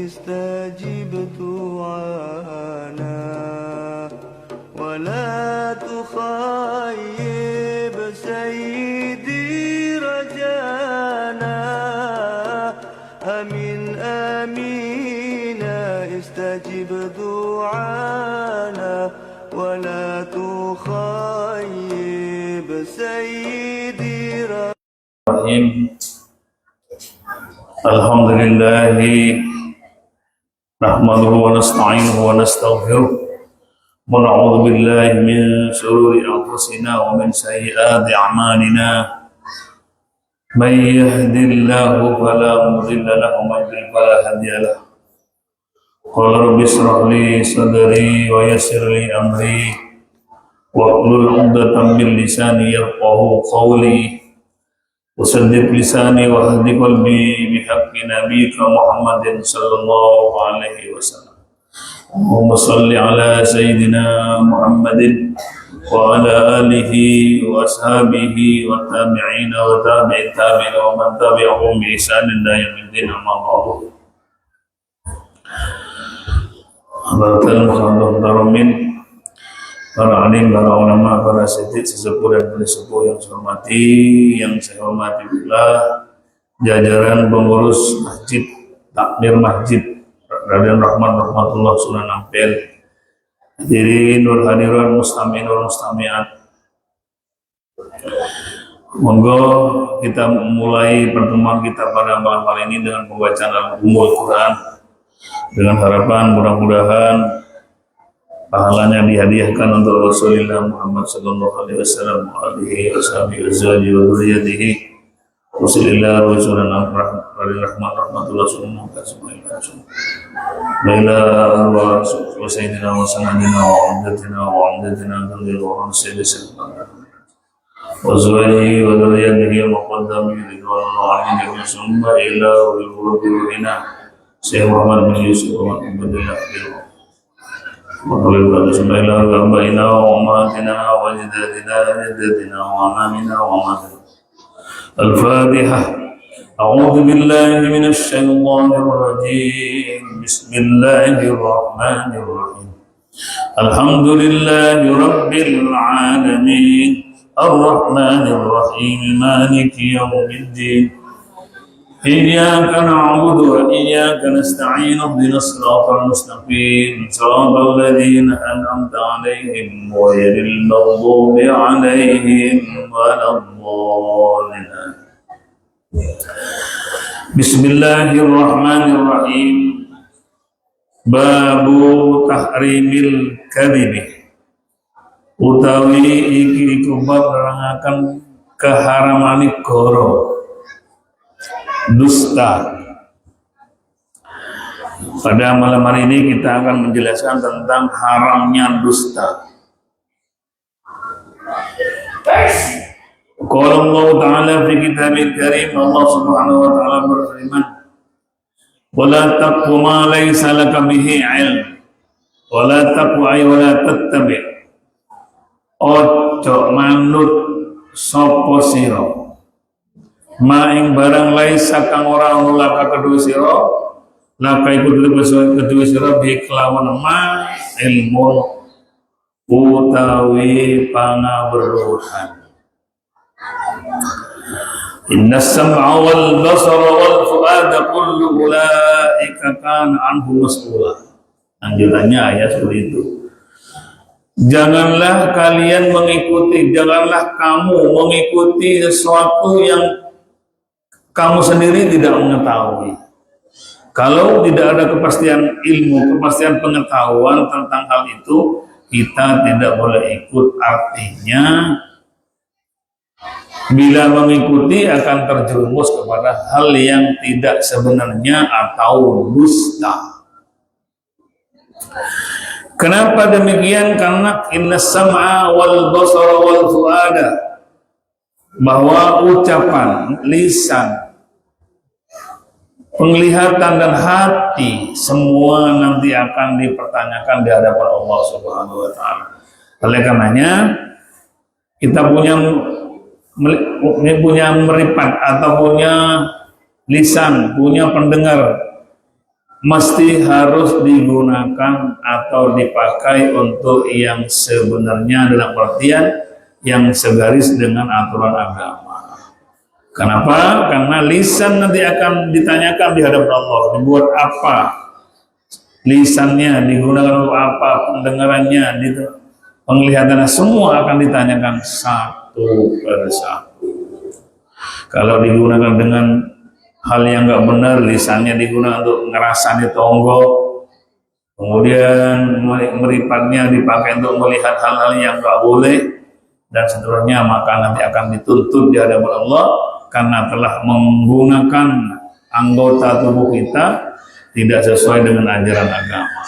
استجب دعانا ولا تخيب سيدي رجانا آمين آمين استجب دعانا ولا تخيب سيدي رجانا. Alhamdulillah nahmaduhu wa nasta'inuhu wa nastaghfiruh wa na'udzu billahi min shururi anfusina wa min sayyiati a'malina may yahdihillahu fala mudilla lahu wa may yudlil fala hadiya lahu. Qala rabbi ishrah li sadri wa yassir li amri wahlul 'uqdatam min lisani yafqahu qawli وسدد لساني واهد قلبي بحق نبيك محمد صلى الله عليه وسلم. اللهم صل على سيدنا محمد وعلى آله وأصحابه والتابعين وتابع التابعين ومن تبعهم بإحسان إلى يوم الدين. أما بعد. Hadirin muhtamin, para alim, para ulama, para siddiq, sesepuh dan sesepuh yang saya hormati, pula jajaran pengurus masjid, takmir masjid Raden Rahman Rahmatullah Sunan Ampel, hadirin wal hadirat, mustami'in wal mustami'at. Monggo kita mulai pertemuan kita pada malam hari ini dengan pembacaan Al-Quran, dengan harapan mudah-mudahan pahalanya dihadiahkan untuk Rasulullah Muhammad sallallahu alaihi wasallam wa alihi washabihi azwaji wa dzurriyyatihi Rasulillah wa sallallahu alaihi rahmatullah sallallahu alaihi wasallam. Baina wa sayyidina wa sanadina wa amdatina wa amdatina wa sayyidina wa zawjihi wa dzurriyyatihi wa qaddamihi ridwanullah alaihi wa summa ila wa Syekh Muhammad bin Yusuf wa Abdullah bin Bismillah al-Rabbaina wa umatina wa jidadina jidadina wa amamina wa amadina. Al-Fatihah. A'udhu billahi minash shaytanir rajim. Bismillahirrahmanirrahim. Alhamdulillahi rabbil alamin. Ar-Rahmanir Rahim. Maliki yawmiddin. إياك نعبد وإياك نستعين اهدنا الصراط المستقيم صراط الذين أنعمت عليهم غير المغضوب عليهم ولا الضالين. بسم الله الرحمن الرحيم. باب تحريم الكذب. Utawi iki bab nerangaken keharamane goro, dusta. Pada malam hari ini kita akan menjelaskan tentang haramnya dusta. Qala Allah Ta'ala fi kitabil karim, Allah Subhanahu wa Ta'ala berfirman, "Wa la taqfu ma laysa laka bihi 'ilm, wa la taqfu wa la tattabi'." Ojo manut sapa sira maing barang laisa kang ora ono laka kedua sira, laka iku kedua sira bi kelawan ma ilmu utawi pangawruhan. Inna sam'a wal basara wal fuada kullu ulaika kana anhu mas'ula. Anjurannya ayat seperti itu. Janganlah kalian mengikuti, janganlah kamu mengikuti sesuatu yang kamu sendiri tidak mengetahui. Kalau tidak ada kepastian ilmu, kepastian pengetahuan tentang hal itu, kita tidak boleh ikut. Artinya, bila mengikuti akan terjerumus kepada hal yang tidak sebenarnya atau dusta. Kenapa demikian? Karena inna sam'a wal basara wal fuada, bahwa ucapan, lisan, penglihatan dan hati semua nanti akan dipertanyakan di hadapan Allah Subhanahu wa Ta'ala. Oleh karenanya kita punya meripat atau punya lisan, punya pendengar, mesti harus digunakan atau dipakai untuk yang sebenarnya dalam artian yang segaris dengan aturan agama. Kenapa? Karena lisan nanti akan ditanyakan di hadapan Allah, dibuat apa? Lisannya digunakan untuk apa? Pendengarannya, penglihatannya, semua akan ditanyakan satu persatu. Kalau digunakan dengan hal yang nggak benar, lisannya digunakan untuk ngerasani tonggo, kemudian meripatnya dipakai untuk melihat hal-hal yang nggak boleh dan seterusnya, maka nanti akan dituntut di hadapan Allah karena telah menggunakan anggota tubuh kita tidak sesuai dengan ajaran agama.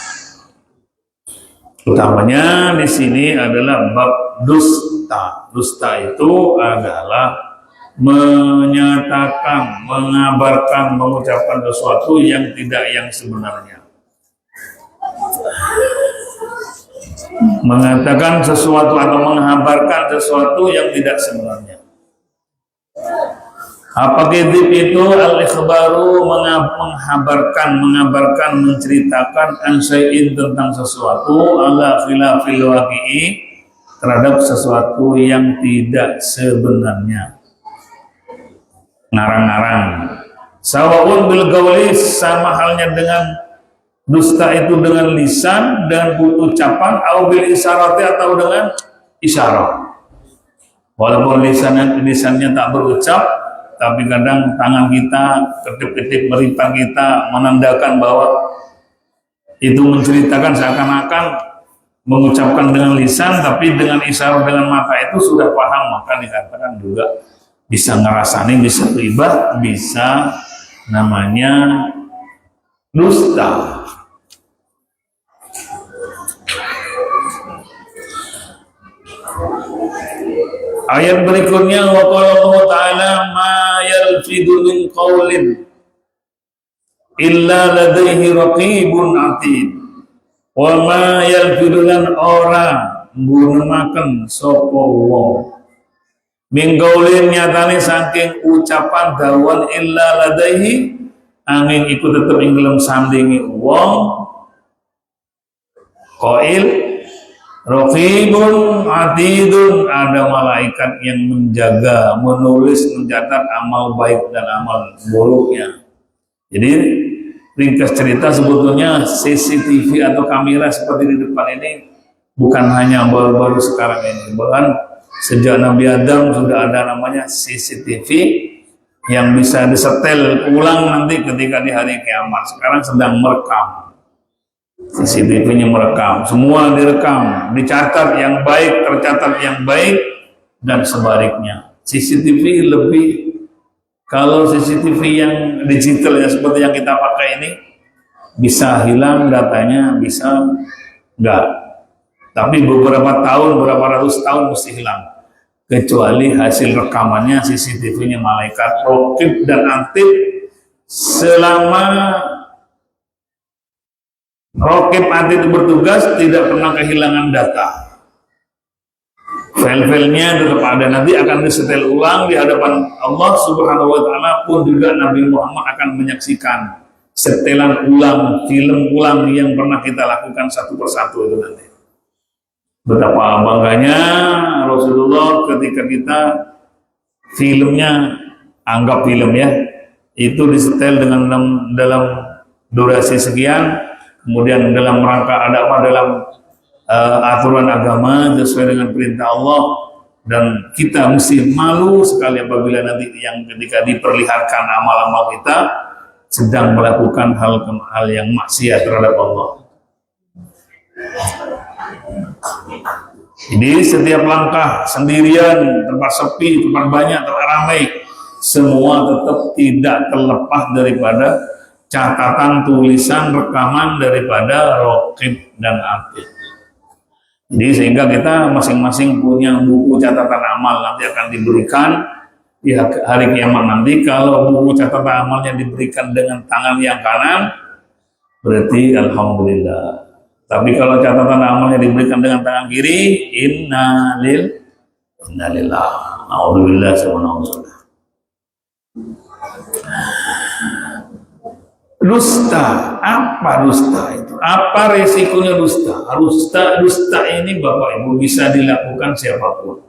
Utamanya di sini adalah bab dusta. Dusta itu adalah menyatakan, mengabarkan, mengucapkan sesuatu yang tidak yang sebenarnya. Mengatakan sesuatu atau mengabarkan sesuatu yang tidak sebenarnya. Apa kadzib itu? Al-ikhbaru, mengabarkan, menceritakan an syai'in, tentang sesuatu, ala khilafil waqi'i, terhadap sesuatu yang tidak sebenarnya. Ngarang-ngarang. Sawa'un bil qawli, sama halnya dengan dusta itu dengan lisan, dengan ucapan, atau bil isyarati, atau dengan isyarat. Walaupun lisannya tak berucap, tapi kadang tangan kita, ketip-ketip meripat kita menandakan bahwa itu menceritakan seakan-akan mengucapkan dengan lisan, tapi dengan isyarat dengan mata itu sudah paham, maka dikatakan juga bisa ngerasani, bisa riba, bisa namanya dusta. Ayat berikutnya, wa qala Allah Ta'ala ma yalfidu min qawlin illa ladaihi raqibun atid. Wa ma yalfidu lan ora nggunakaken sapa wong min qawlin, nyatane saking ucapan dawan, illa ladaihi angin iku tetep ing dalem sandingi wong qail. Raqibun atidun, ada malaikat yang menjaga, menulis, mencatat amal baik dan amal buruknya. Jadi ringkas cerita, sebetulnya CCTV atau kamera seperti di depan ini bukan hanya baru-baru sekarang ini, bahkan sejak Nabi Adam sudah ada namanya CCTV yang bisa disetel ulang nanti ketika di hari kiamat. Sekarang sedang merekam. CCTV-nya merekam, semua direkam, dicatat yang baik, tercatat yang baik, dan sebaliknya. CCTV lebih, kalau CCTV yang digital ya seperti yang kita pakai ini, bisa hilang datanya, bisa enggak. Tapi beberapa tahun, berapa ratus tahun mesti hilang. Kecuali hasil rekamannya CCTV-nya malaikat raqib dan atid, selama raqib atid bertugas tidak pernah kehilangan data. File-filenya tetap ada, nanti akan disetel ulang di hadapan Allah Subhanahu wa Ta'ala, pun juga Nabi Muhammad akan menyaksikan setelan ulang, film ulang yang pernah kita lakukan satu persatu itu nanti. Betapa bangganya Rasulullah ketika kita filmnya, anggap film ya, itu disetel dengan dalam durasi sekian, kemudian dalam rangka ada apa, dalam aturan agama sesuai dengan perintah Allah, dan kita mesti malu sekali apabila nanti yang ketika diperlihatkan amal-amal kita sedang melakukan hal yang maksiat terhadap Allah. Jadi setiap langkah sendirian, tempat sepi, tempat banyak, tempat ramai, semua tetap tidak terlepas daripada catatan, tulisan, rekaman daripada raqib dan atid. Jadi sehingga kita masing-masing punya buku catatan amal, nanti akan diberikan di hari kiamat nanti. Kalau buku catatan amalnya diberikan dengan tangan yang kanan, berarti alhamdulillah. Tapi kalau catatan amalnya diberikan dengan tangan kiri, innalillah, a'udzubillah, subhanallah. Dusta, apa dusta itu? Apa resikonya dusta? Dusta ini Bapak Ibu bisa dilakukan siapapun.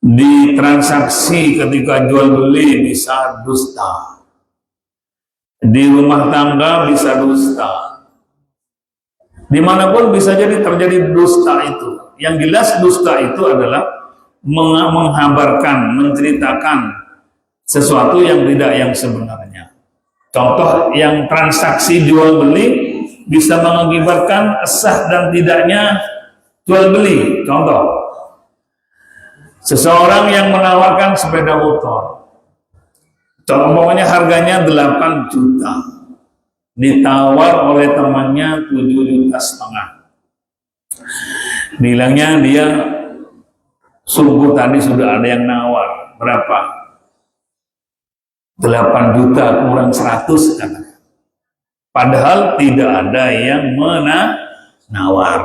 Di transaksi ketika jual beli bisa dusta. Di rumah tangga bisa dusta. Dimanapun bisa jadi terjadi dusta itu. Yang jelas dusta itu adalah menghabarkan, menceritakan sesuatu yang tidak yang sebenarnya. Contoh yang transaksi jual beli bisa mengakibatkan sah dan tidaknya jual beli. Contoh, seseorang yang menawarkan sepeda motor, contohnya harganya 8 juta, ditawar oleh temannya 7,5 juta. Bilangnya dia subuh tadi sudah ada yang nawar, berapa? 8 juta kurang 100 kan. Padahal tidak ada yang menawar.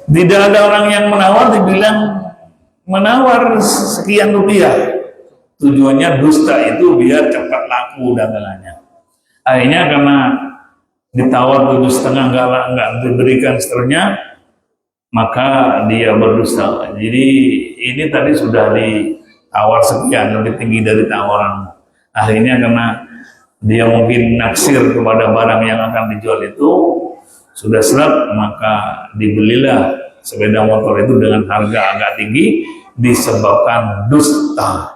Tidak ada orang yang menawar, dibilang menawar sekian rupiah. Tujuannya dusta itu biar cepat laku dagangannya. Akhirnya karena ditawar 7,5 enggak diberikan seterusnya, maka dia berdusta. Jadi ini tadi sudah ditawar sekian, lebih tinggi dari tawaran. Akhirnya karena dia mungkin naksir kepada barang yang akan dijual itu, sudah seret, maka dibelilah sepeda motor itu dengan harga agak tinggi disebabkan dusta.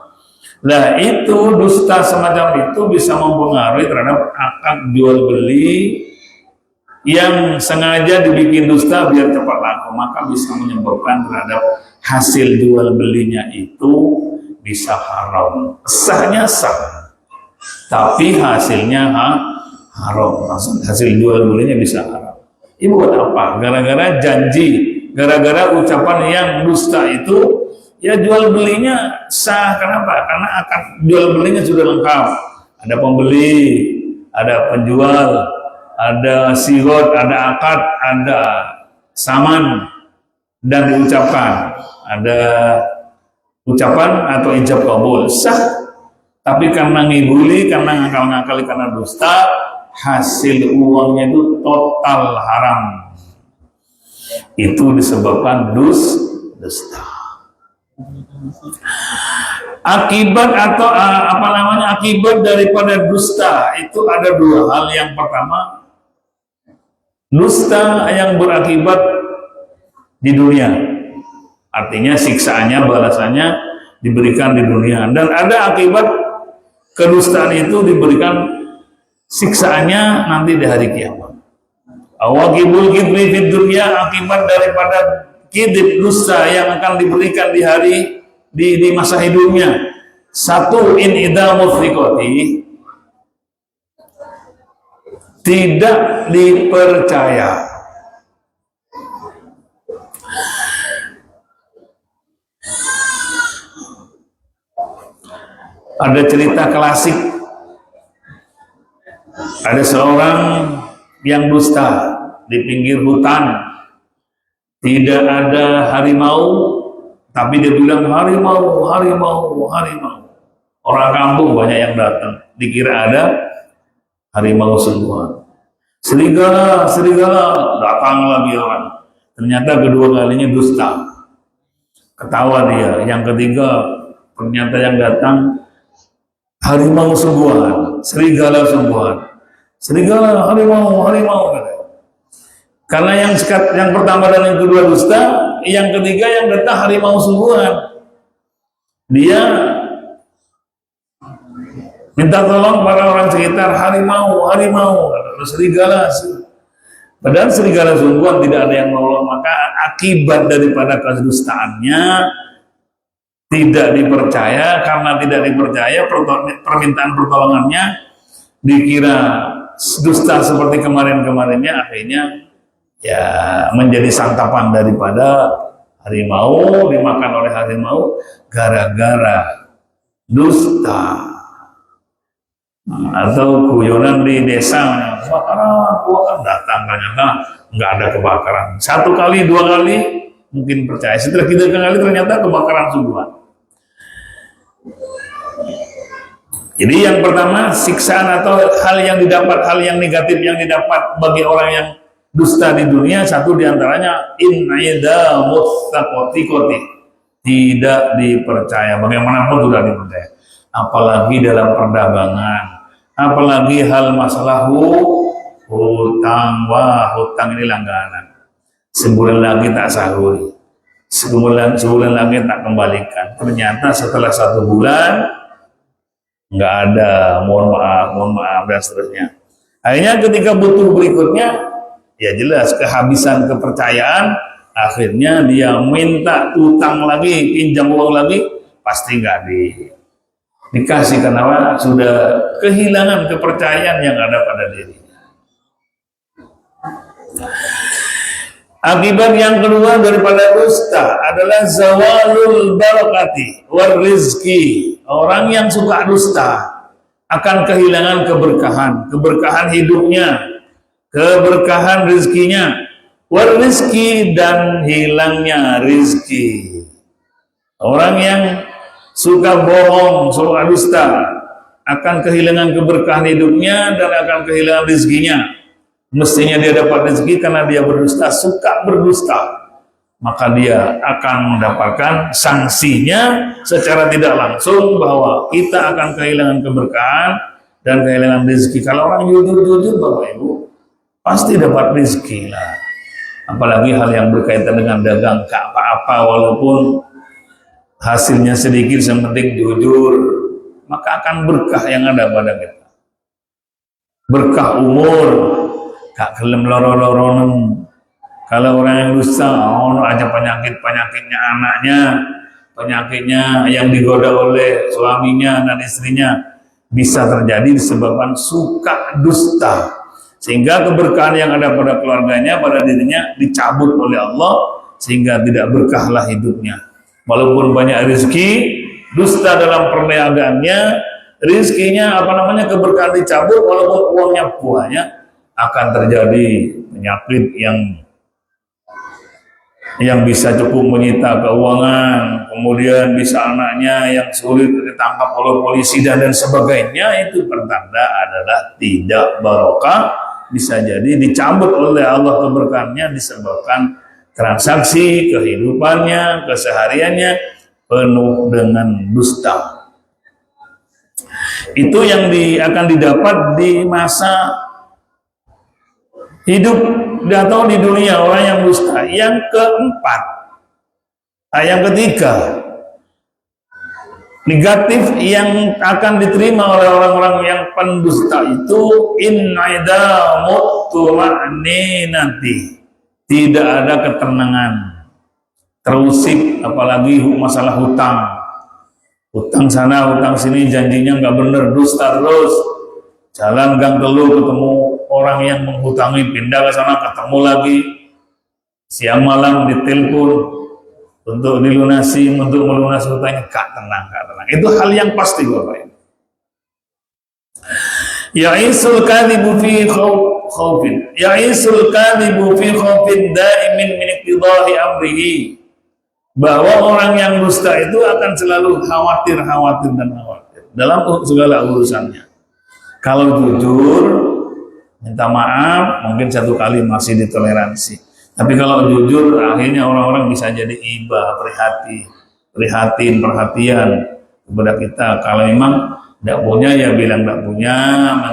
Nah itu dusta semacam itu bisa mempengaruhi terhadap akad jual beli yang sengaja dibikin dusta biar cepat laku, maka bisa menyebabkan terhadap hasil jual belinya itu bisa haram. Sahnya sah, tapi hasilnya haram. Hasil jual belinya bisa haram. Ini buat apa? Gara-gara janji, gara-gara ucapan yang dusta itu, ya jual belinya sah. Kenapa? Karena akad jual belinya sudah lengkap. Ada pembeli, ada penjual, ada sirot, ada akad, ada saman, dan diucapkan. Ada ucapan atau ijab kabul, sah. Tapi karena ngibuli, karena ngakal-ngakali, karena dusta, hasil uangnya itu total haram. Itu disebabkan dusta. Akibat atau akibat daripada dusta itu ada dua hal. Yang pertama, dusta yang berakibat di dunia, artinya siksaannya, balasannya diberikan di dunia, dan ada akibat kedustaan itu diberikan siksaannya nanti di hari kiamat. Awakibul kidri fid dunya, akibat daripada kidib dusta yang akan diberikan di hari di masa hidupnya. Satu, in idamul thiqati, tidak dipercaya. Ada cerita klasik, ada seorang yang dusta di pinggir hutan, tidak ada harimau, tapi dia bilang harimau, harimau, harimau. Orang kampung banyak yang datang, dikira ada harimau sungguhan. Serigala, serigala, datang lagi orang. Ternyata kedua kalinya dusta, ketawa dia. Yang ketiga, ternyata yang datang harimau sungguhan, serigala sungguhan. Serigala, harimau, harimau. Karena yang pertama dan yang kedua dusta, yang ketiga yang datang harimau sungguhan. Dia minta tolong pada orang sekitar, harimau, harimau, serigala. Padahal serigala sungguhan tidak ada yang menolong. Maka akibat daripada kedustaannya tidak dipercaya. Karena tidak dipercaya, permintaan pertolongannya dikira dusta seperti kemarin-kemarinnya, akhirnya ya menjadi santapan daripada harimau, dimakan oleh harimau gara-gara dusta. Atau guyonan di desa, kebakaran, datang, ternyata nggak ada kebakaran. Satu kali, dua kali mungkin percaya, setelah ketiga kali ternyata kebakaran sungguhan. Jadi yang pertama, siksaan atau hal yang negatif yang didapat bagi orang yang dusta di dunia, satu diantaranya in'ida muttaqoti, tidak dipercaya, bagaimanapun sudah dipercaya, apalagi dalam perdagangan, apalagi hal masalah hutang. Wah, hutang ini langganan, sebulan lagi tak sahuri, sebulan lagi tak kembalikan, ternyata setelah 1 bulan nggak ada, mohon maaf dan seterusnya. Akhirnya ketika butuh berikutnya, ya jelas kehabisan kepercayaan, akhirnya dia minta utang lagi, pinjam uang lagi, pasti nggak dikasih karena sudah kehilangan kepercayaan yang ada pada dirinya. Akibat yang kedua daripada dusta adalah zawalul barakati war rizki. Orang yang suka dusta akan kehilangan keberkahan hidupnya, keberkahan rizkinya, war rizki, dan hilangnya rizki. Orang yang suka bohong, suka dusta akan kehilangan keberkahan hidupnya dan akan kehilangan rizkinya. Mestinya dia dapat rezeki karena dia berdusta, suka berdusta, maka dia akan mendapatkan sanksinya secara tidak langsung bahwa kita akan kehilangan keberkahan dan kehilangan rezeki. Kalau orang jujur Bapak Ibu pasti dapat rezeki lah. Apalagi hal yang berkaitan dengan dagang, gak apa-apa walaupun hasilnya sedikit, yang penting jujur, maka akan berkah yang ada pada kita. Berkah umur, gak kelem loro-loronen. Kalau orang yang dusta, aja penyakitnya anaknya, penyakitnya yang digoda oleh suaminya dan istrinya, bisa terjadi disebabkan suka dusta, sehingga keberkahan yang ada pada keluarganya, pada dirinya dicabut oleh Allah, sehingga tidak berkahlah hidupnya. Walaupun banyak rezeki, dusta dalam perniagaannya, rezekinya keberkahan dicabut, walaupun uangnya banyak, akan terjadi penyakit yang bisa cukup menyita keuangan, kemudian bisa anaknya yang sulit ditangkap oleh polisi dan sebagainya. Itu pertanda adalah tidak barokah, bisa jadi dicabut oleh Allah keberkahannya disebabkan transaksi kehidupannya, kesehariannya penuh dengan dusta. Itu yang akan didapat di masa hidup atau di dunia orang yang dusta. Yang keempat, yang ketiga, negatif yang akan diterima oleh orang-orang yang pendusta itu in'ida mutma'ninati, tidak ada ketenangan, terusik, apalagi masalah hutang sana hutang sini, janjinya nggak bener, dusta terus, jalan gang Telu ketemu orang yang menghutangi, pindah ke sana ketemu lagi, siang malam ditelepon untuk melunasi hutangnya, gak tenang. Itu hal yang pasti Bapak. Ya'isul kadhibu fi khawfin daimin min iqtidahi amrihi, bahwa orang yang dusta itu akan selalu khawatir dalam segala urusannya. Kalau jujur, minta maaf, mungkin 1 kali masih ditoleransi. Tapi kalau jujur, akhirnya orang-orang bisa jadi iba, perhatian kepada kita. Kalau memang tidak punya, ya bilang tidak punya,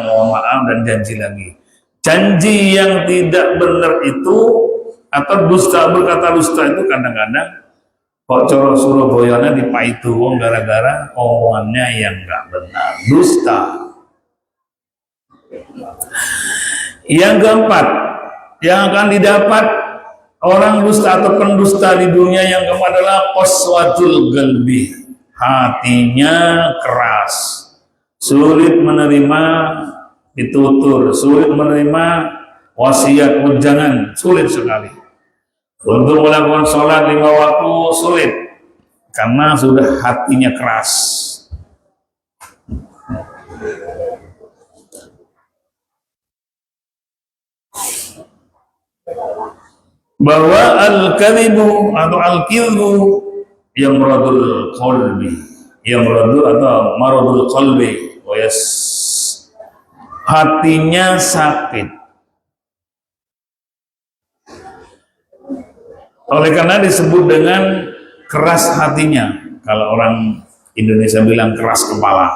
mohon maaf dan janji lagi. Janji yang tidak benar itu, atau berkata dusta itu kadang-kadang kok coro Surabayana dipaitu gara-gara omongannya yang nggak benar, dusta. Yang keempat, yang akan didapat orang dusta atau pendusta di dunia yang keempat adalah qaswatul qalbi, hatinya keras, sulit menerima ditutur, sulit menerima wasiat wejangan, sulit sekali. Untuk melakukan sholat 5 waktu sulit karena sudah hatinya keras. Bahwa al-kadhibu atau al-kidhu yang maradul qalbi, yang maradul atau maradul qalbi wa alias hatinya sakit. Oleh karena disebut dengan keras hatinya. Kalau orang Indonesia bilang keras kepala.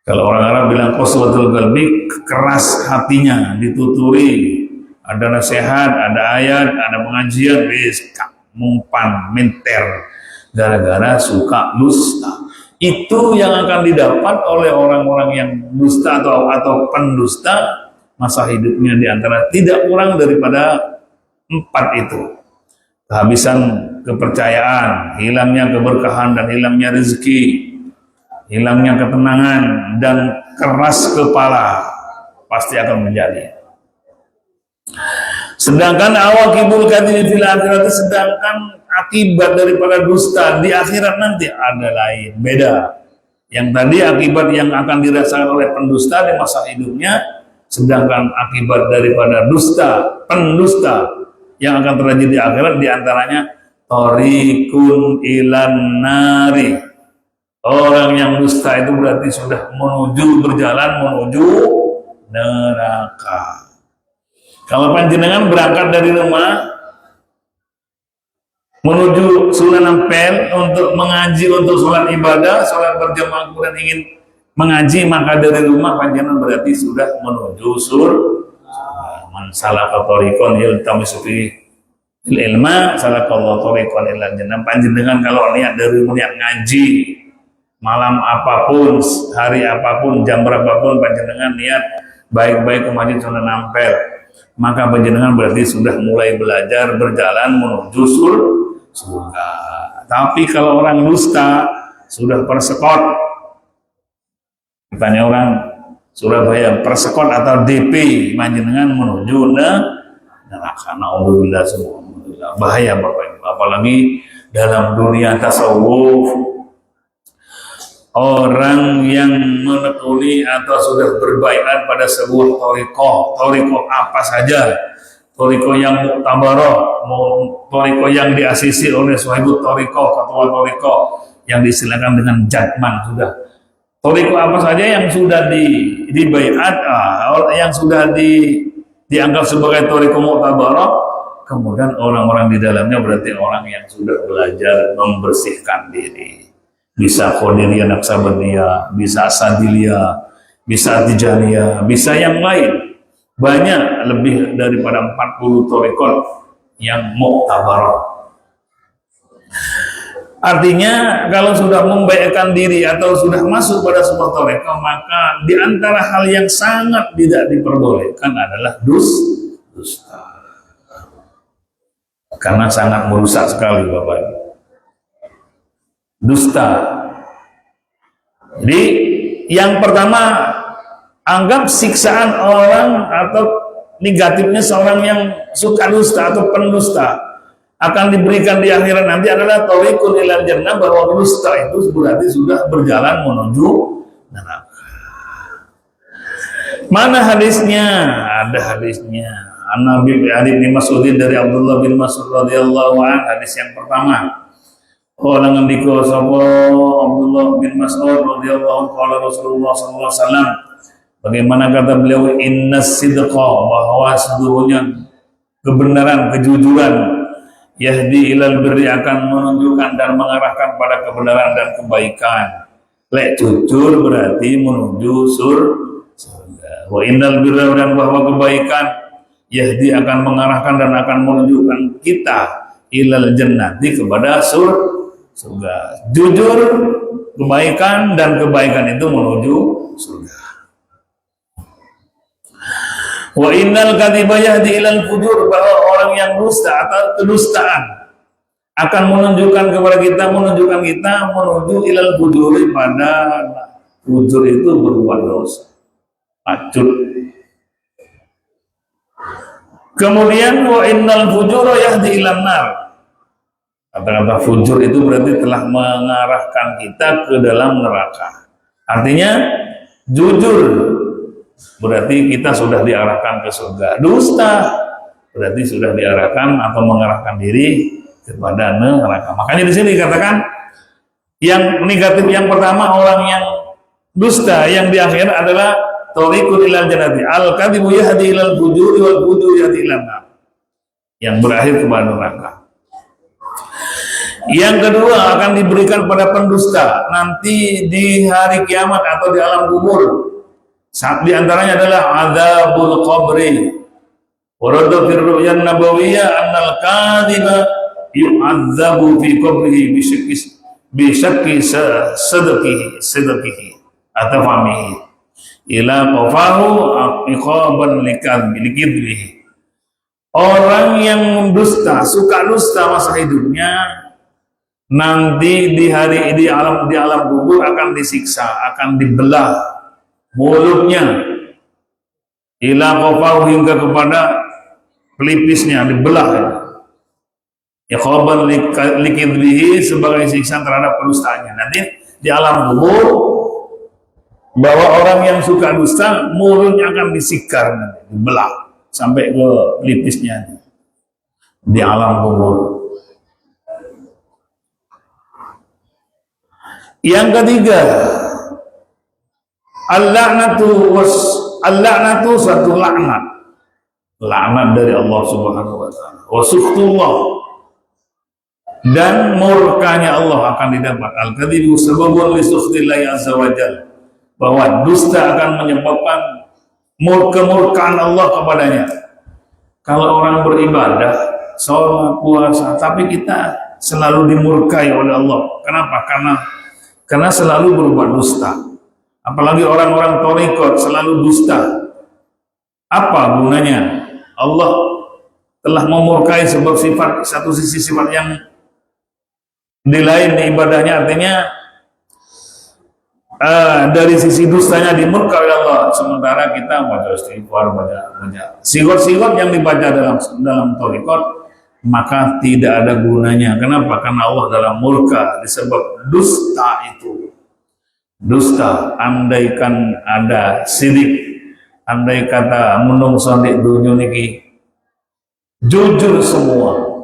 Kalau orang Arab bilang qaswatul qalbi, keras hatinya, dituturi. Ada nasihat, ada ayat, ada pengajian, mumpan, minter. Gara-gara suka dusta. Itu yang akan didapat oleh orang-orang yang dusta atau pendusta masa hidupnya di antara tidak kurang daripada 4 itu. Kehabisan kepercayaan, hilangnya keberkahan dan hilangnya rezeki, hilangnya ketenangan dan keras kepala pasti akan menjadi. Sedangkan awakibul kadhibi fil akhirat, sedangkan akibat daripada dusta di akhirat nanti ada lain, beda. Yang tadi akibat yang akan dirasakan oleh pendusta di masa hidupnya, sedangkan akibat daripada pendusta yang akan terjadi di akhirat diantaranya thariqun ilan nari. Orang yang dusta itu berarti sudah berjalan menuju neraka. Kalau panjenengan berangkat dari rumah menuju Sunan Ampel untuk mengaji, untuk sholat ibadah, sholat berjamaah, kemudian ingin mengaji, maka dari rumah panjenengan berarti sudah menuju surga. Man salaka thariqan yaltamisu fihi ilma salakallahu thariqan ilal jannah. Panjenengan kalau niat ngaji, malam apapun, hari apapun, jam berapapun panjenengan niat baik-baik ke Masjid Sunan Ampel, maka panjenengan berarti sudah mulai belajar berjalan menuju surga. Tapi kalau orang dusta sudah persekot, ditanya orang Surabaya, persekot atau DP, panjenengan menuju neraka. Naudzubillah, bahaya Bapak Ibu. Apalagi dalam dunia tasawuf, orang yang menekuni atau sudah berbaiat pada sebuah thariqah apa saja, thariqah yang muktabarah, thariqah yang diasisi oleh sahibut thariqah, ketua thariqah yang disilakan dengan jadman, sudah thariqah apa saja yang sudah dibaiat, yang sudah dianggap sebagai thariqah muktabarah, kemudian orang-orang di dalamnya berarti orang yang sudah belajar membersihkan diri. Bisa Qadiriyah Naqsabandiyah, bisa Sadiliyah, bisa Tijaniyah, bisa yang lain. Banyak, lebih daripada 40 thariqat yang muktabarah. Artinya kalau sudah membaikkan diri atau sudah masuk pada sebuah thariqah, maka di antara hal yang sangat tidak diperbolehkan adalah dusta. Karena sangat merusak sekali Bapak Ibu. Dusta. Jadi yang pertama, anggap siksaan orang atau negatifnya seorang yang suka dusta atau pendusta akan diberikan di akhirat nanti adalah thariqun ilal jannah, bahwa dusta itu berarti sudah berjalan menuju neraka. Mana hadisnya? Ada hadisnya. An-Nabi bin Mas'udin, dari Abdullah bin Mas'ud radhiyallahu anhu, hadis yang pertama. Orang ngendika sapa Abdullah bin Mas'ud radhiyallahu anhu, qala Rasulullah sallallahu alaihi wasallam, bagaimana kata beliau, innas sidqa, bahwa sesungguhnya kebenaran, kejujuran, yahdi ilal birri, akan menunjukkan dan mengarahkan pada kebenaran dan kebaikan. Lek jujur berarti menuju surga. Wa innal birra, dan bahwa kebaikan, yahdi akan mengarahkan dan akan menunjukkan kita ilal jannati, kepada surga. Jujur, kebaikan, dan kebaikan itu menuju surga. Wa innal kadhiba yahdi ilal fujur, bahwa orang yang dusta atau kedustaan akan menunjukkan kepada kita, menuju ilal fujuri, pada fujur itu berbuat dosa, acut. Kemudian wa innal fujura yahdi ilan nar. Kata-kata fujur itu berarti telah mengarahkan kita ke dalam neraka. Artinya jujur berarti kita sudah diarahkan ke surga. Dusta berarti sudah diarahkan atau mengarahkan diri kepada neraka. Makanya di sini dikatakan yang negatif yang pertama, orang yang Dusta yang di akhirat adalah thariqun ilal jannati. Al-kadhibu yahdi ilal fujuri wal fujur yahdi ilal nar. Yang berakhir kepada neraka. Yang kedua akan diberikan pada pendusta nanti di hari kiamat atau di alam kubur. Saat di antaranya adalah adzabul qabri. Warada fi ru'yan nabawiyyah annal kadhiba yu'adzabu fi qabrihi bi syakki sadqihi atau famihi ila qafahu iqaban likidbihi. Orang yang mendusta, suka dusta masa hidupnya, nanti di alam kubur akan disiksa, akan dibelah mulutnya ila qafahu hingga kepada pelipisnya, dibelah iqaban likidbihi sebagai siksa terhadap pedustaannya. Nanti di alam kubur bahwa orang yang suka dusta mulutnya akan disikar, dibelah sampai ke pelipisnya di alam kubur. Yang ketiga, al-la'natu satu laknat dari Allah Subhanahu wa taala. Wa sukhtullah, dan murkanya Allah akan didapat. Al-kadzibu sababun li sukhtillahi azza wa jalla, bahwa dusta akan menyebabkan kemurkaan Allah kepadanya. Kalau orang beribadah, sholat, puasa, tapi kita selalu dimurkai oleh Allah. Kenapa? Karena selalu berbuat dusta. Apalagi orang-orang thariqat selalu dusta. Apa gunanya? Allah telah memurkai sebab satu sisi sifat yang di lain ibadahnya, artinya dari sisi dustanya dimurkai oleh Allah, sementara kita baca istighfar, baca sigot-sigot yang dibaca dalam thariqat, maka tidak ada gunanya. Kenapa? Karena Allah dalam murka disebab dusta itu. Dusta, andaikan ada sidik, andai kata menungso di dunia niki jujur semua,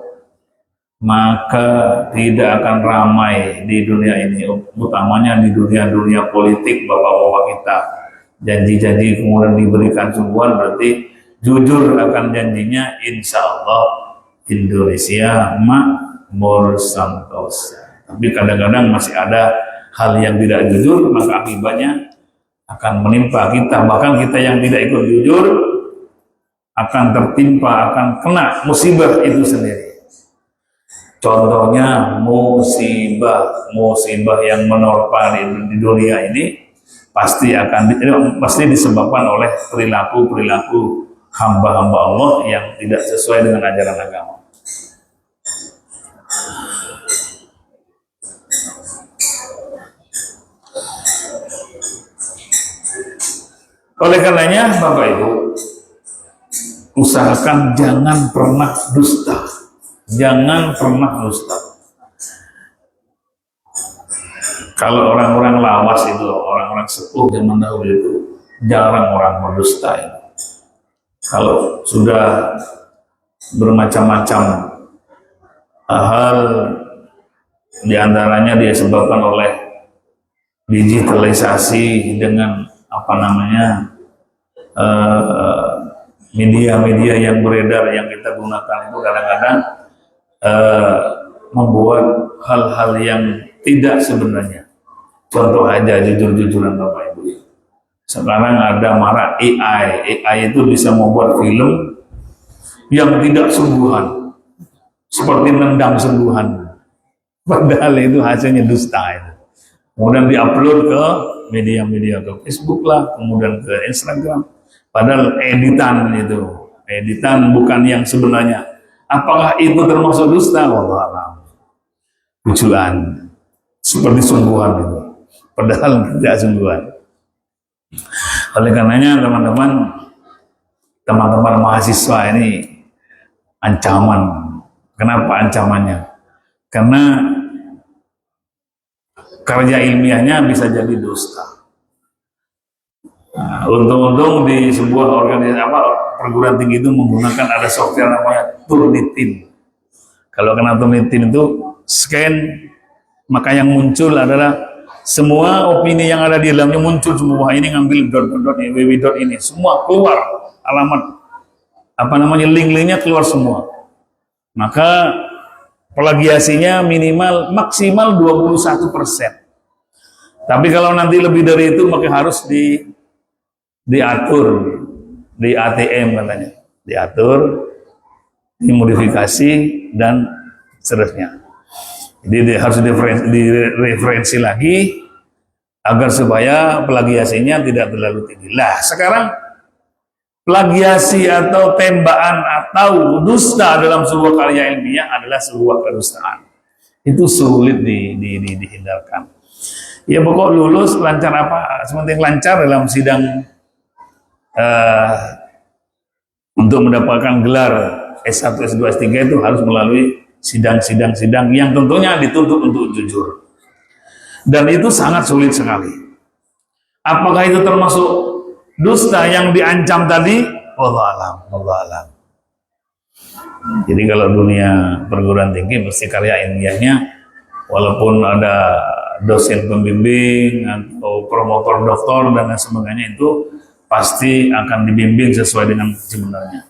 maka tidak akan ramai di dunia ini, utamanya di dunia politik. Bapak-bapak kita janji-janji kemudian diberikan sungguhan, berarti jujur akan janjinya, insya Allah Indonesia makmur santosa. Tapi kadang-kadang masih ada hal yang tidak jujur, maka akibatnya akan menimpa kita. Bahkan kita yang tidak ikut jujur akan tertimpa, akan kena musibah itu sendiri. Contohnya musibah yang menerpa di dunia ini pasti disebabkan oleh perilaku hamba-hamba Allah yang tidak sesuai dengan ajaran agama. Oleh karenanya, Bapak Ibu, usahakan jangan pernah dusta. Jangan pernah dusta. Kalau orang-orang lawas itu, orang-orang sepuh zaman dahulu itu, jarang orang berdusta itu. Kalau sudah bermacam-macam hal, diantaranya disebabkan oleh digitalisasi dengan media-media yang beredar yang kita gunakan itu kadang-kadang membuat hal-hal yang tidak sebenarnya. Contoh aja, jujur-jujuran Bapak Ibu. Sekarang ada marak AI itu bisa membuat film yang tidak sungguhan, seperti nendang sungguhan, padahal itu hasilnya dusta itu. Kemudian diupload ke media-media, ke Facebook lah, kemudian ke Instagram, padahal editan bukan yang sebenarnya. Apakah itu termasuk dusta? Wallahu a'lam. Tujuan seperti sungguhan itu, padahal tidak sungguhan. Oleh karenanya teman-teman mahasiswa ini ancaman. Kenapa ancamannya? Karena karya ilmiahnya bisa jadi dusta. Nah, untung-untung di sebuah organisasi perguruan tinggi itu menggunakan ada software namanya Turnitin. Kalau kena Turnitin itu scan, maka yang muncul adalah semua opini yang ada di dalamnya muncul semua. Ini ngambil dot www ini semua keluar, alamat apa namanya link-linknya keluar semua. Maka plagiasinya maksimal 21%. Tapi kalau nanti lebih dari itu maka harus diatur di ATM katanya, diatur, dimodifikasi dan seterusnya. Jadi harus direferensi lagi agar supaya plagiasinya tidak terlalu tinggi. Lah sekarang plagiasi atau tembakan atau dusta dalam sebuah karya ilmiah adalah sebuah kedustaan. Itu sulit dihindarkan. Ya pokok lulus lancar apa? Sementing lancar dalam sidang untuk mendapatkan gelar S1, S2, S3 itu harus melalui sidang yang tentunya dituntut untuk jujur. Dan itu sangat sulit sekali. Apakah itu termasuk dusta yang diancam tadi? Wallahu alam. Jadi kalau dunia perguruan tinggi mesti karya ilmiahnya walaupun ada dosen pembimbing atau promotor doktor dan lain sebagainya itu pasti akan dibimbing sesuai dengan sebenarnya.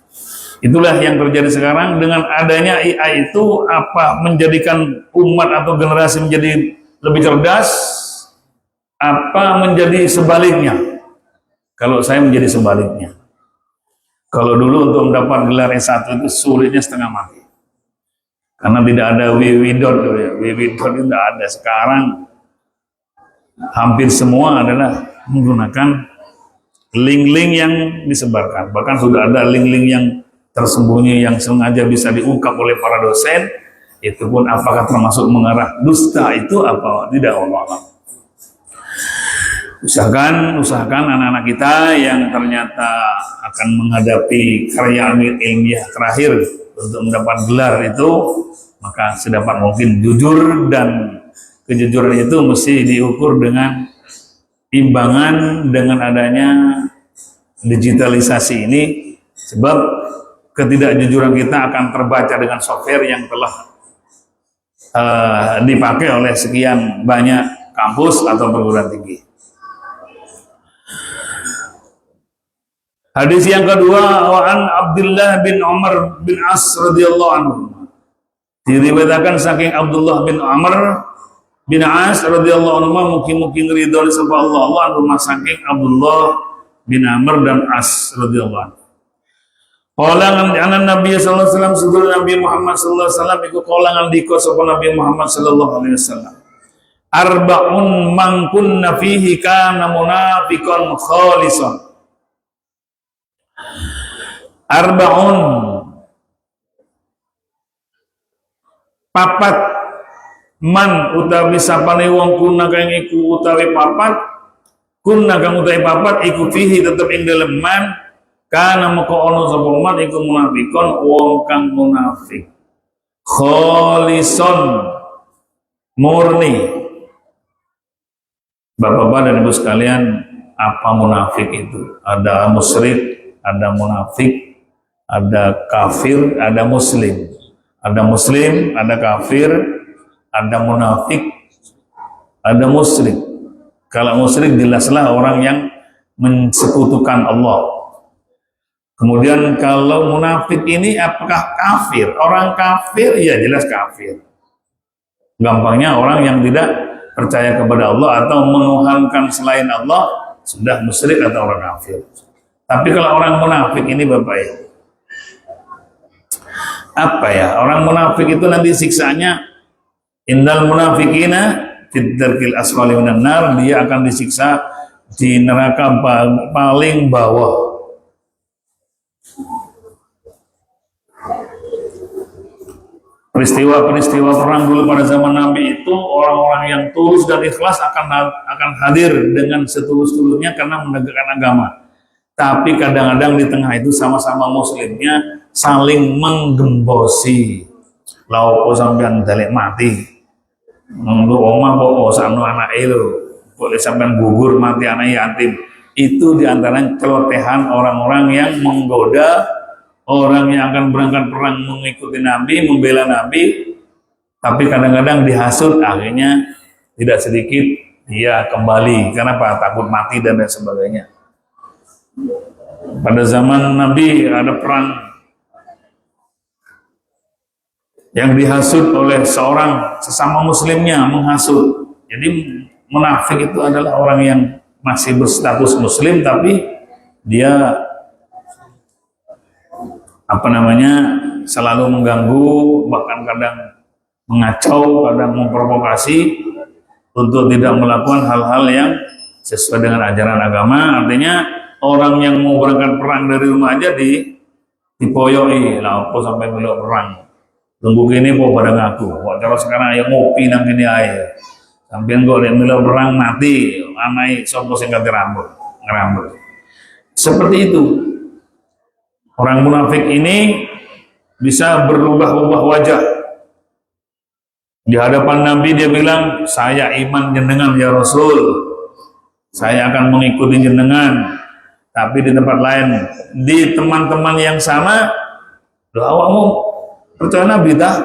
Itulah yang terjadi sekarang dengan adanya AI itu apa menjadikan umat atau generasi menjadi lebih cerdas apa menjadi sebaliknya. Kalau saya menjadi sebaliknya. Kalau dulu untuk mendapat gelar S1 itu sulitnya setengah mati. Karena tidak ada www.dot itu tidak ada. Sekarang hampir semua adalah menggunakan link-link yang disebarkan. Bahkan sudah ada link-link yang tersembunyi yang sengaja bisa diungkap oleh para dosen, itu pun apakah termasuk mengarah dusta itu apa tidak, Allah. Usahakan anak-anak kita yang ternyata akan menghadapi karya ilmiah terakhir untuk mendapat gelar itu, maka sedapat mungkin jujur, dan kejujuran itu mesti diukur dengan imbangan dengan adanya digitalisasi ini, sebab ketidakjujuran kita akan terbaca dengan software yang telah dipakai oleh sekian banyak kampus atau perguruan tinggi. Hadis yang kedua, an Abdullah bin Umar bin As radhiyallahu anhu. Diriwayatkan saking Abdullah bin Umar bin As radhiyallahu anhu, mungkin ridho sapa Allah saking Abdullah bin Amr dan As radhiyallahu anhu. Qala anan Nabi sallallahu alaihi wasallam, sedulur Nabi Muhammad sallallahu alaihi wasallam iku qala ngandika sapa Nabi Muhammad sallallahu alaihi wasallam. Arba'un man kunna fihi kana munafiqan khalisan. Arba'un papat man utawi sapane wong kuna kang iku utawi papat kunna kang utawi papat iku fihi tetep ing dalem man kana moko ono sapa man iku munafikon wong kang munafik kholison murni. Bapak-bapak dan ibu sekalian, apa munafik itu? Ada musyrik, ada munafik, ada kafir, ada muslim. Ada muslim, ada kafir, ada munafik, ada musyrik. Kalau musyrik jelaslah orang yang mensekutukan Allah. Kemudian kalau munafik ini apakah kafir? Orang kafir ya jelas kafir. Gampangnya orang yang tidak percaya kepada Allah atau menuhankan selain Allah sudah musyrik atau orang kafir. Tapi kalau orang munafik ini Bapak ya, apa ya? Orang munafik itu nanti siksanya innal munafiqina fid darkil asfali minan nar, dia akan disiksa di neraka paling bawah. Peristiwa-peristiwa perang dulu pada zaman Nabi itu orang-orang yang tulus dan ikhlas akan hadir dengan setulus-tulusnya karena menegakkan agama. Tapi kadang-kadang di tengah itu sama-sama muslimnya saling menggembosi. Lau sampean dalek mati. Nunggu omah kok sanu anak itu. Boleh sampean gugur mati anak yatim. Itu diantara celotehan orang-orang yang menggoda orang yang akan berangkat perang mengikuti Nabi, membela Nabi, tapi kadang-kadang dihasut, akhirnya tidak sedikit dia kembali. Kenapa? Takut mati dan lain sebagainya. Pada zaman Nabi ada perang yang dihasut oleh seorang sesama muslimnya, menghasut. Jadi munafik itu adalah orang yang masih berstatus muslim tapi dia selalu mengganggu, bahkan kadang mengacau, kadang memprovokasi untuk tidak melakukan hal-hal yang sesuai dengan ajaran agama. Artinya orang yang mau berangkat perang dari rumah aja dipoyoi lah, apa sampai melok perang. Tunggu gini kok pada ngaku. Kok terus sekarang ayo ngopi nang kene ae. Sampeyan kok lek melok perang mati, anai sapa sing ganti rambut. Seperti itu. Orang munafik ini bisa berubah-ubah wajah. Di hadapan Nabi dia bilang, "Saya iman jenengan ya Rasul. Saya akan mengikuti jenengan." Tapi di tempat lain, di teman-teman yang sama, "Loh awakmu percaya Nabi dah?"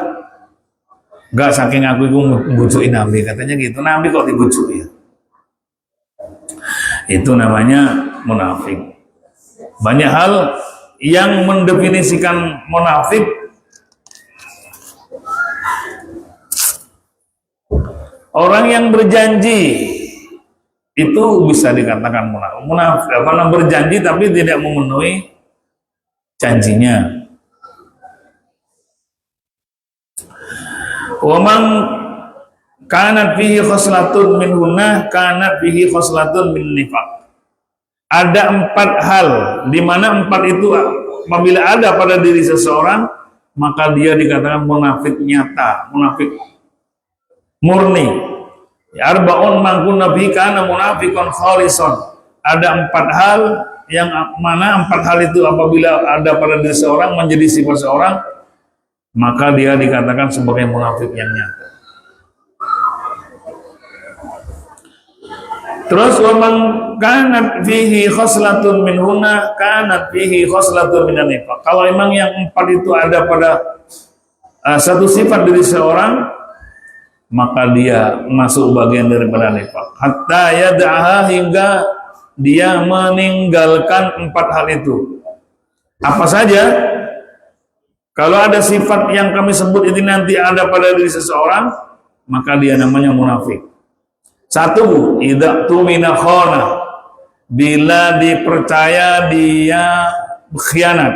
Enggak, saking aku itu membujuki Nabi, katanya gitu. Nabi kok dibujuki ya? Itu namanya munafik. Banyak hal yang mendefinisikan munafik. Orang yang berjanji itu bisa dikatakan munafik. Karena berjanji tapi tidak memenuhi janjinya. Wa man kanat fihi khoslatun min hunah kanat fihi khoslatun min nifaq. Ada 4 hal, di mana 4 itu apabila ada pada diri seseorang, maka dia dikatakan munafik nyata, munafik murni. Arba'un man kunna bihi kana munafiqan khalisan. Ada 4 hal yang mana 4 hal itu apabila ada pada diri seseorang menjadi sifat seseorang, maka dia dikatakan sebagai munafik yang nyata. Terus waman kanat fihi khoslatun min huna kanat fihi khoslatun min nifaq. Kalau memang yang 4 itu ada pada satu sifat dari seorang, maka dia masuk bagian daripada nifaq. Hatta yad'aha, hingga dia meninggalkan 4 hal itu. Apa saja? Kalau ada sifat yang kami sebut ini nanti ada pada diri seseorang, maka dia namanya munafik. 1, idza tumina khana, bila dipercaya dia berkhianat.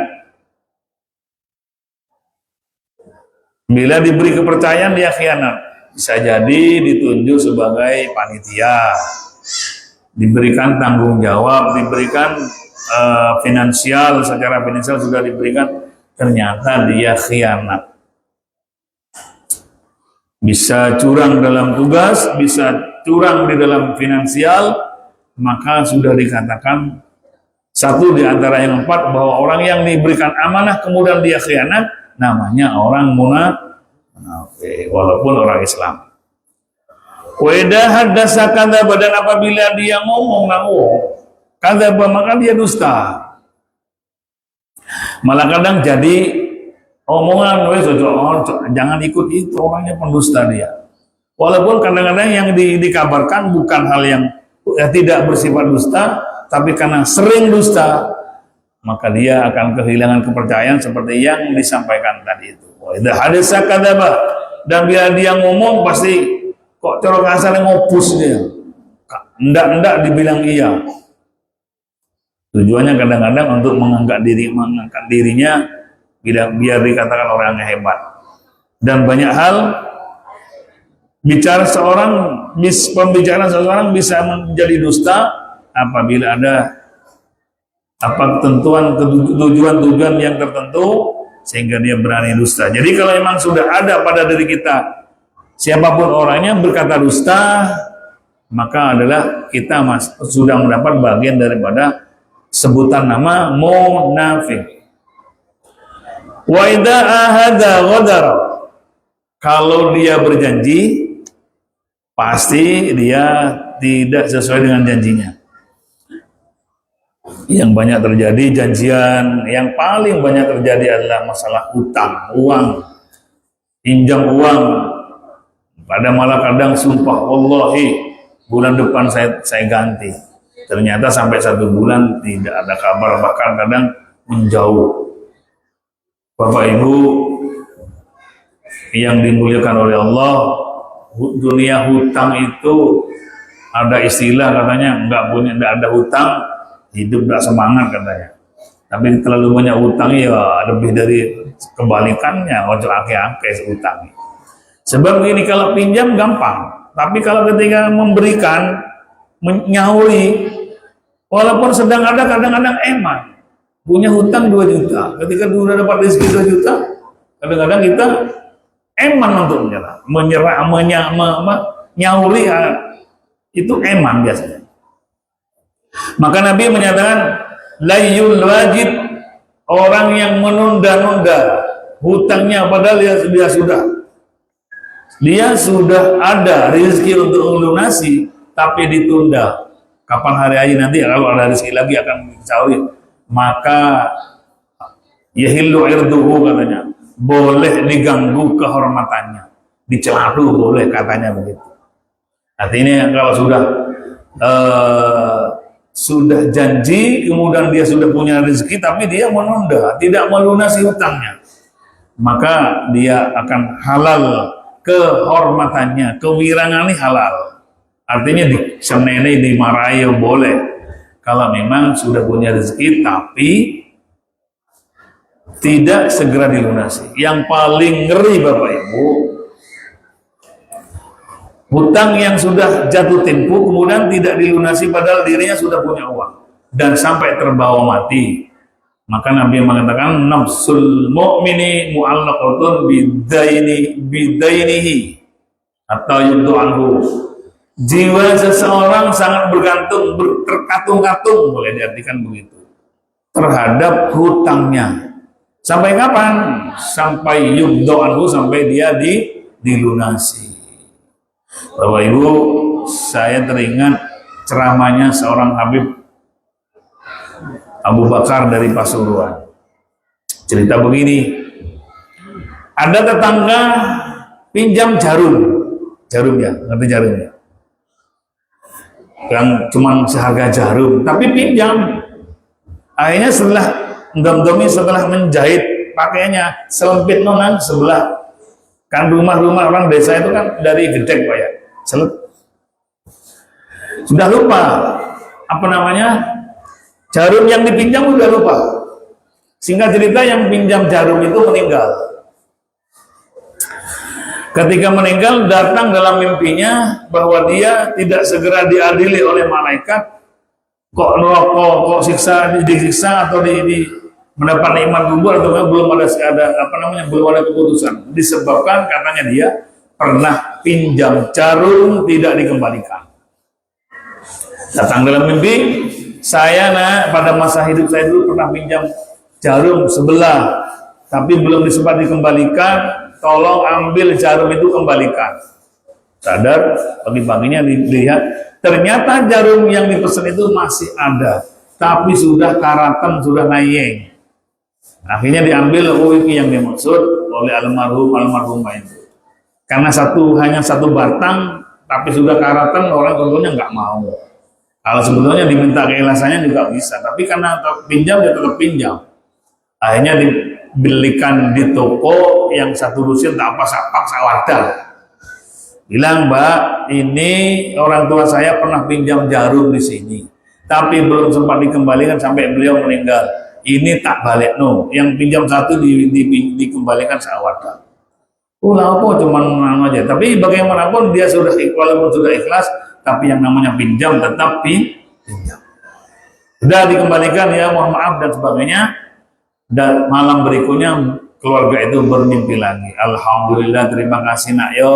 Bila diberi kepercayaan dia khianat. Bisa jadi ditunjuk sebagai panitia, diberikan tanggung jawab, diberikan finansial, secara finansial sudah diberikan, ternyata dia khianat. Bisa curang dalam tugas, bisa curang di dalam finansial, maka sudah dikatakan 1 di antara yang 4 bahwa orang yang diberikan amanah kemudian dia khianat, namanya orang munafik, walaupun orang Islam. Wa idza haddasa kadzaba, dan apabila dia ngomong kadzaba, maka dia dusta. Malah kadang jadi omongan, jangan ikut itu, orangnya pendusta dia. Walaupun kadang-kadang yang dikabarkan bukan hal yang tidak bersifat dusta, tapi karena sering dusta, maka dia akan kehilangan kepercayaan seperti yang disampaikan tadi itu. Idza hadasa kadzaba, dan bila dia ngomong pasti kok cara kasar ngopus dia. Enggak dibilang iya. Tujuannya kadang-kadang untuk mengangkat dirinya biar dikatakan orang yang hebat. Dan banyak hal pembicaraan seseorang bisa menjadi dusta apabila ada tujuan-tujuan yang tertentu sehingga dia berani dusta. Jadi kalau memang sudah ada pada diri kita siapapun orangnya berkata dusta, maka adalah kita sudah mendapat bagian daripada sebutan nama munafik. Wa idza ahada ghadara, kalau dia berjanji pasti dia tidak sesuai dengan janjinya. Yang banyak terjadi janjian, yang paling banyak terjadi adalah masalah utang, uang, pinjam uang. Pada malah kadang sumpah wallahi bulan depan saya ganti. Ternyata sampai 1 bulan tidak ada kabar, bahkan kadang menjauh. Bapak Ibu yang dimuliakan oleh Allah, dunia hutang itu ada istilah katanya, nggak ada hutang hidup nggak semangat katanya. Tapi terlalu banyak hutang ya lebih dari kebalikannya, ojo ake-ake hutang. Sebab ini kalau pinjam gampang, tapi kalau ketika memberikan, menyauri, walaupun sedang ada kadang-kadang eman. Punya hutang 2 juta, ketika sudah dapat rezeki 2 juta, kadang-kadang kita eman untuk nyauri, itu eman biasanya. Maka Nabi menyatakan, layyul wajib, orang yang menunda-nunda hutangnya padahal dia sudah ada rezeki untuk melunasi, tapi ditunda. Kapan hari aja nanti kalau ada rezeki lagi akan dicari, maka yahillu irduhu katanya, boleh diganggu kehormatannya, dicela boleh katanya begitu. Artinya kalau sudah janji, kemudian dia sudah punya rezeki, tapi dia menunda, tidak melunasi hutangnya, maka dia akan halal kehormatannya, kewirangannya halal. Artinya diseneni, dimarahi boleh. Kalau memang sudah punya rezeki, tapi tidak segera dilunasi. Yang paling ngeri Bapak Ibu, hutang yang sudah jatuh tempo kemudian tidak dilunasi padahal dirinya sudah punya uang dan sampai terbawa mati. Maka Nabi mengatakan, nafsul mu'mini mu'allaqatun bidainihi atau yudhu anhu. Jiwa seseorang sangat bergantung, terkatung-katung, boleh diartikan begitu, terhadap hutangnya. Sampai kapan? Sampai yudhu anhu, sampai dia dilunasi. Bapak Ibu, saya teringat ceramahnya seorang Habib Abu Bakar dari Pasuruan. Cerita begini, ada tetangga pinjam jarum ya, ngerti jarum ya? Yang cuma seharga jarum, tapi pinjam. Akhirnya setelah menjahit pakaiannya, selempit nonang sebelah. Kan rumah-rumah orang desa itu kan dari gedek Pak ya, sudah lupa apa namanya, jarum yang dipinjam udah lupa. Singkat cerita, yang pinjam jarum itu meninggal. Ketika meninggal, datang dalam mimpinya bahwa dia tidak segera diadili oleh malaikat, kok neraka, kok disiksa atau mendapat nikmat kubur, atau belum ada belum ada keputusan. Disebabkan katanya dia pernah pinjam jarum tidak dikembalikan. Datang dalam mimpi, saya pada masa hidup saya dulu pernah pinjam jarum sebelah, tapi belum sempat dikembalikan. Tolong ambil jarum itu, kembalikan. Sadar, pagi-paginya dilihat, ternyata jarum yang dipesan itu masih ada, tapi sudah karatan, sudah ngayeng. Akhirnya diambil, ini yang dimaksud oleh almarhumah itu. Karena hanya satu batang, tapi sudah karatan, orang tentunya nggak mau. Kalau sebetulnya diminta keikhlasannya juga bisa, tapi karena pinjam, dia tetap pinjam. Akhirnya dibelikan di toko yang satu lusin tak paksa wadah. Bilang, Mbak, ini orang tua saya pernah pinjam jarum di sini, tapi belum sempat dikembalikan sampai beliau meninggal. Ini tak balik no, yang pinjam satu dikembalikan sawadah. Apa cuman aja. Tapi bagaimanapun dia walaupun sudah ikhlas, tapi yang namanya pinjam tetap pinjam. Sudah dikembalikan, ya mohon maaf dan sebagainya. Dan malam berikutnya keluarga itu bermimpi lagi. Alhamdulillah, terima kasih nak yo.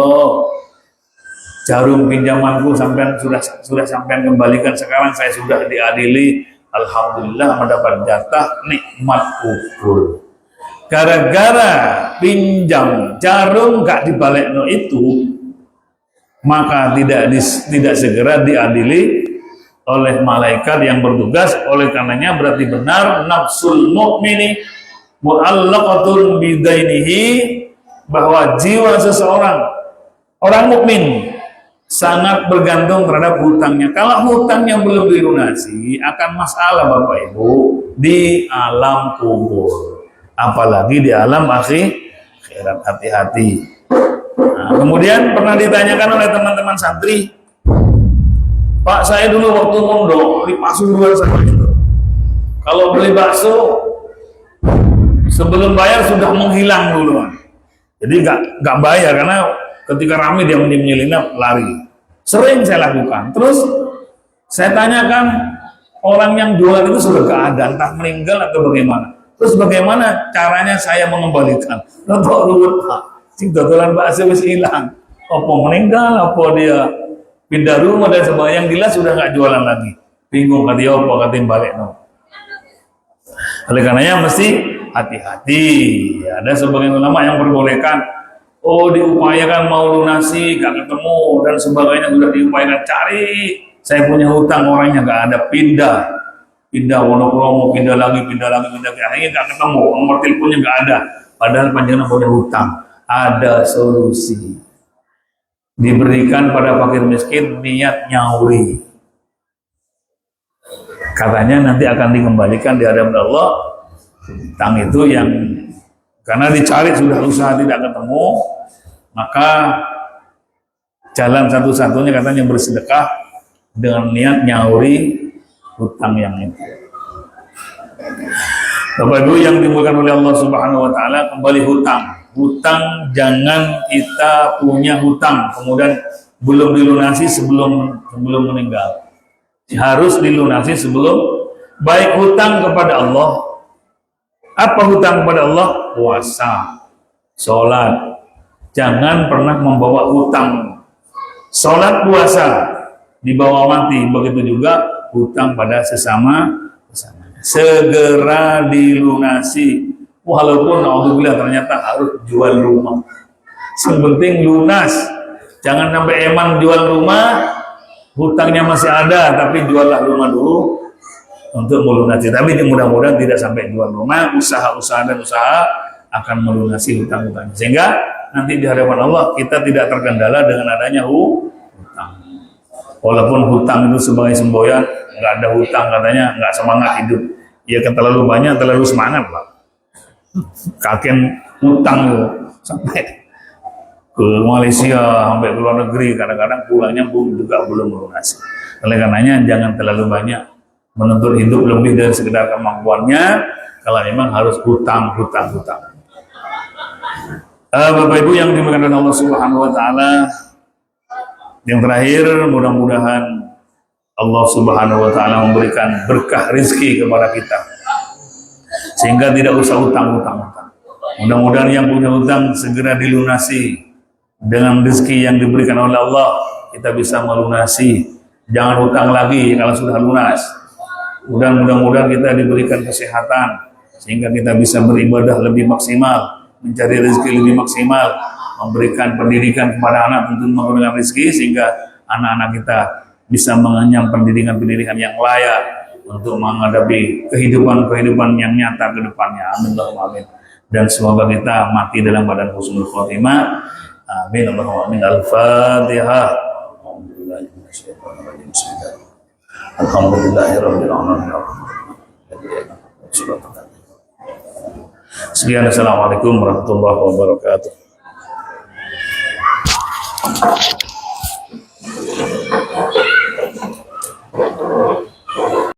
Jarum pinjamanku sudah sampean kembalikan, sekarang saya sudah diadili. Alhamdulillah mendapat jatah nikmat kubur. Gara-gara pinjam jarum gak dibalekno itu, maka tidak segera diadili oleh malaikat yang bertugas. Oleh karenanya berarti benar nafsul mu'mini mu'allaqatun bidainihi, bahwa jiwa seseorang, orang mukmin sangat bergantung terhadap hutangnya. Kalau hutangnya belum dilunasi, akan masalah Bapak Ibu di alam kubur, apalagi di alam akhirat. Hati-hati. Nah, kemudian pernah ditanyakan oleh teman-teman santri, Pak, saya dulu waktu mondok di Pasuruan sama itu, kalau beli bakso sebelum bayar sudah menghilang duluan. Jadi nggak bayar karena ketika ramai dia menyelinap lari. Sering saya lakukan. Terus saya tanyakan orang yang jualan itu sudah nggak ada, entah meninggal atau bagaimana. Terus bagaimana caranya saya mengembalikan? Untuk ruwet Pak. Si dodolan bakso wis hilang. Apa meninggal? Apa dia pindah rumah dan sebagainya? Yang jelas sudah nggak jualan lagi. Bingung katanya apa katanya balik no. Oleh karenanya mesti hati-hati. Ada sebagian ulama yang memperbolehkan, oh diupayakan mau lunasi gak ketemu dan sebagainya, sudah diupayakan cari, saya punya hutang orangnya gak ada, pindah Wonokromo, pindah lagi, akhirnya gak ketemu, nomor teleponnya gak ada, padahal panjangan punya hutang. Ada solusi, diberikan pada fakir miskin niat nyauri, katanya nanti akan dikembalikan di hadapan Allah hutang itu yang karena dicari sudah usaha tidak ketemu, maka jalan satu-satunya katanya bersedekah dengan niat nyauri hutang yang itu. Bapak Ibu yang dimulakan oleh Allah Subhanahu wa taala, kembali hutang. Hutang jangan kita punya hutang kemudian belum dilunasi sebelum meninggal. Harus dilunasi sebelum, baik hutang kepada Allah. Apa hutang kepada Allah? Puasa, sholat. Jangan pernah membawa hutang. Sholat, puasa dibawa mati. Begitu juga hutang pada sesama. Segera dilunasi. Walaupun alhamdulillah ternyata harus jual rumah. Yang penting lunas. Jangan sampai eman jual rumah, hutangnya masih ada, tapi juallah rumah dulu untuk melunasi. Tapi mudah-mudahan tidak sampai jual rumah, usaha-usaha dan usaha akan melunasi hutang-hutang. Sehingga nanti di hadapan Allah kita tidak terkendala dengan adanya hutang. Walaupun hutang itu sebagai semboyan, nggak ada hutang katanya nggak semangat hidup. Ya kan terlalu banyak, terlalu semangat Pak. Kakek hutang sampai ke Malaysia, sampai ke luar negeri, kadang-kadang pulangnya juga belum melunasi. Oleh karenanya jangan terlalu banyak menuntut hidup lebih dari sekedar kemampuannya. Kalau memang harus hutang. Bapak Ibu yang dimuliakan Allah Subhanahu wa taala, yang terakhir mudah-mudahan Allah Subhanahu wa taala memberikan berkah rezeki kepada kita sehingga tidak usah hutang. Mudah-mudahan yang punya hutang segera dilunasi dengan rezeki yang diberikan oleh Allah, kita bisa melunasi. Jangan hutang lagi kalau sudah lunas. Mudah-mudahan kita diberikan kesehatan sehingga kita bisa beribadah lebih maksimal, mencari rezeki lebih maksimal, memberikan pendidikan kepada anak untuk menggunakan rezeki sehingga anak-anak kita bisa mengenyam pendidikan yang layak untuk menghadapi kehidupan yang nyata ke depannya. Amin Allahumma amin. Dan semoga kita mati dalam badan husnul khotimah. Amin Allahumma amin. Al-Fatihah. Alhamdulillahirabbil alamin. Sekian, assalamualaikum warahmatullahi wabarakatuh.